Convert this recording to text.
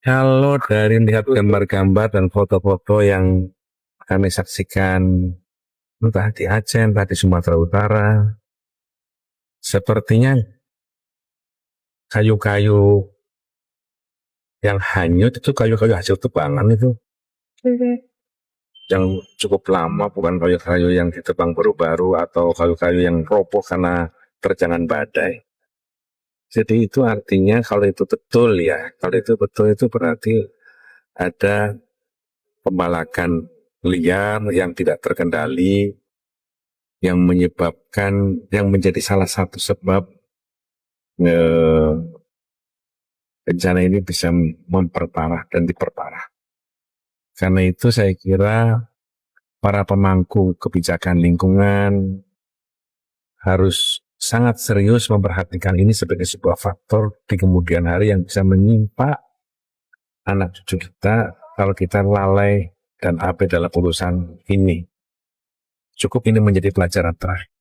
Kalau dari lihat gambar-gambar dan foto-foto yang kami saksikan, entah di Aceh, entah di Sumatera Utara, sepertinya kayu-kayu yang hanyut itu kayu-kayu hasil tebangan itu, yang cukup lama, bukan kayu-kayu yang ditebang baru-baru atau kayu-kayu yang roboh karena terjangan badai. Jadi itu artinya kalau itu betul ya, kalau itu betul itu berarti ada pembalakan liar yang tidak terkendali, yang menyebabkan, yang menjadi salah satu sebab bencana ini bisa memperparah dan diperparah. Karena itu saya kira para pemangku kebijakan lingkungan harus sangat serius memperhatikan ini sebagai sebuah faktor di kemudian hari yang bisa menimpa anak cucu kita kalau kita lalai dan abai dalam urusan ini. Cukup ini menjadi pelajaran terakhir.